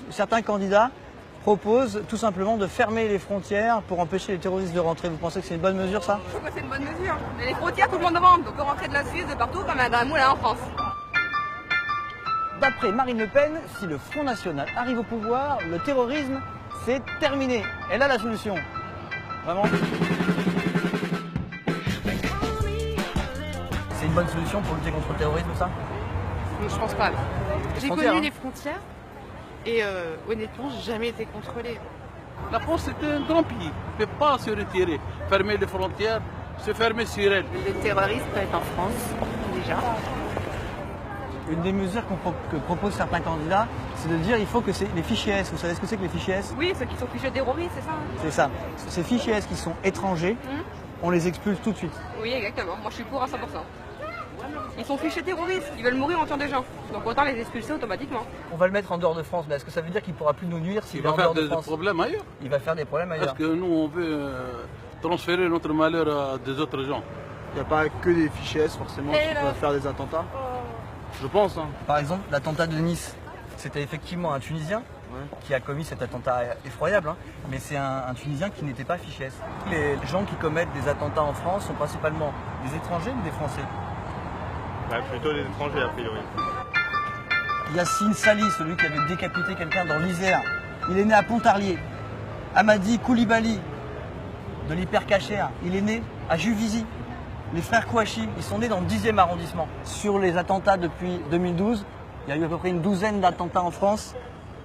certains candidats proposent tout simplement de fermer les frontières pour empêcher les terroristes de rentrer. Vous pensez que c'est une bonne mesure, ça? Je trouve que c'est une bonne mesure. Mais les frontières, tout le monde demande. On peut rentrer de la Suisse, de partout, comme un moulin en France. D'après Marine Le Pen, si le Front National arrive au pouvoir, le terrorisme, c'est terminé. Elle a la solution. Vraiment. C'est une bonne solution pour lutter contre le terrorisme, ça? Je pense pas. J'ai connu les frontières et honnêtement, j'ai jamais été contrôlée. La France est un grand pays, ne peut pas se retirer. Fermer les frontières, se fermer sur elle. Le terrorisme peut être en France, déjà. Une des mesures que proposent certains candidats, c'est de dire qu'il faut que les fichiers S. Vous savez ce que c'est que les fichiers S? Oui, ceux qui sont fichés terroristes, c'est ça? C'est ça. Ces fichiers S qui sont étrangers, on les expulse tout de suite. Oui, exactement. Moi, je suis pour à 100%. Ils sont fichés terroristes, ils veulent mourir en tuant des gens. Donc autant les expulser automatiquement. On va le mettre en dehors de France, mais est-ce que ça veut dire qu'il ne pourra plus nous nuire s'il Il est en va dehors faire de des France? problèmes ailleurs. Il va faire des problèmes ailleurs. Parce que nous, on veut transférer notre malheur à des autres gens. Il n'y a pas que des fichiers S forcément qui peuvent faire des attentats. Je pense. Hein. Par exemple, l'attentat de Nice, c'était effectivement un Tunisien qui a commis cet attentat effroyable, hein, mais c'est un Tunisien qui n'était pas fiché S. Les gens qui commettent des attentats en France sont principalement des étrangers ou des Français? Plutôt des étrangers a priori. Yassine Sali, celui qui avait décapité quelqu'un dans l'Isère, il est né à Pontarlier. Amadi Koulibaly, de l'Hypercacher, il est né à Juvisy. Les frères Kouachi, ils sont nés dans le 10e arrondissement. Sur les attentats depuis 2012, il y a eu à peu près une douzaine d'attentats en France.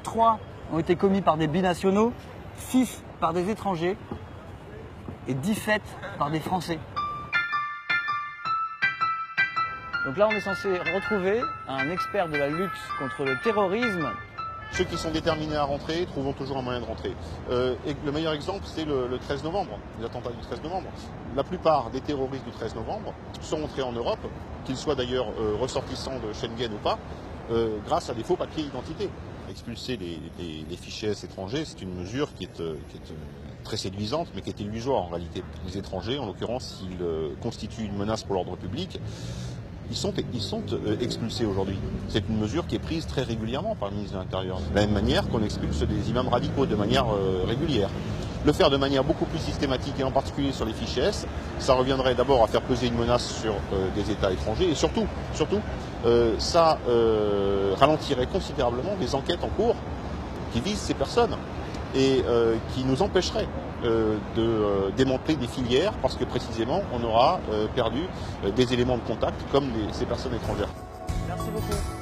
3 ont été commis par des binationaux, 6 par des étrangers et 17 par des Français. Donc là, on est censé retrouver un expert de la lutte contre le terrorisme. Ceux qui sont déterminés à rentrer trouveront toujours un moyen de rentrer. Et le meilleur exemple, c'est le 13 novembre, les attentats du 13 novembre. La plupart des terroristes du 13 novembre sont entrés en Europe, qu'ils soient d'ailleurs ressortissants de Schengen ou pas, grâce à des faux papiers d'identité. Expulser les fichiers S étrangers, c'est une mesure qui est très séduisante, mais qui est illusoire en réalité. Les étrangers, en l'occurrence, s'ils constituent une menace pour l'ordre public, ils sont expulsés aujourd'hui. C'est une mesure qui est prise très régulièrement par le ministre de l'Intérieur. De la même manière qu'on expulse des imams radicaux de manière régulière. Le faire de manière beaucoup plus systématique et en particulier sur les fichiers S, ça reviendrait d'abord à faire peser une menace sur des États étrangers et surtout, ça ralentirait considérablement les enquêtes en cours qui visent ces personnes et qui nous empêcheraient de démanteler des filières parce que précisément on aura perdu des éléments de contact comme ces personnes étrangères. Merci beaucoup.